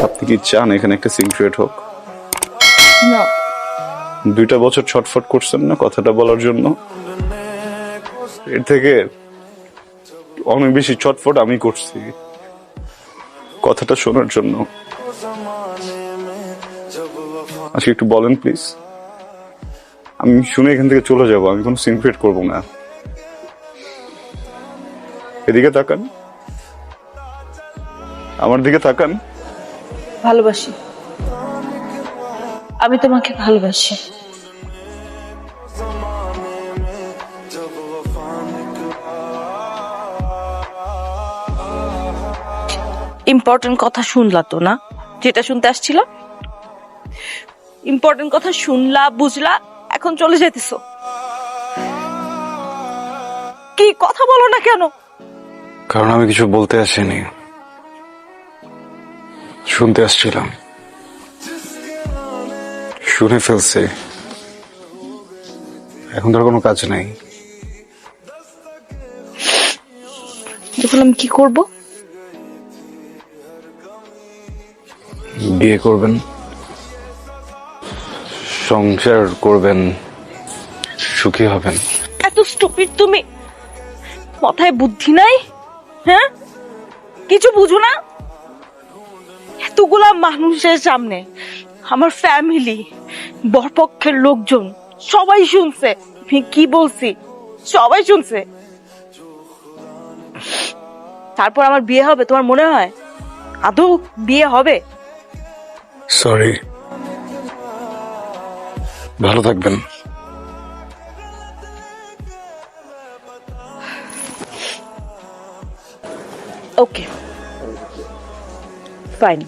আপনি কি চান এখানে একটা সিক্রেট হোক? না 2টা বছর ছটফট করছেন না কথাটা বলার জন্য? এর থেকে অনেক বেশি ছটফট আমি করছি কথাটা শোনার জন্য। আজকে একটু বলেন প্লিজ, আমি শুনে এখান থেকে চলে যাব, আমি কোনো সিক্রেট করব না। এদিকে তাকান, আমার দিকে তাকান। ভালোবাসি, আমি তোমাকে ভালোবাসি। ইম্পর্টেন্ট কথা শুনলা তো না, যেটা শুনতে আসছিল? ইম্পর্টেন্ট কথা শুনলা, বুঝলা, এখন চলে যাইতেছো। কি কথা বলো না কেন? কারণ আমি কিছু বলতে আসিনি, শুনতে আসছিলাম। শুনে ফেলছে, এখন ধর কোনো কাজ নাই। দেখুন আমি কি করব? বিয়ে করবেন, সংসার করবেন, সুখী হবেন। এত স্টুপিড তুমি? মাথায় বুদ্ধি নাই? হ্যাঁ, কিছু বুঝো না? এতগুলা মানুষের সামনে আমার ফ্যামিলি, বরপক্ষের লোকজন সবাই শুনছে আমি কি বলছি, সবাই শুনছে। তারপর আমার বিয়ে হবে তোমার মনে হয়? আদৌ বিয়ে হবে? সরি, ভালো থাকবেন। ওকে, ফাইন।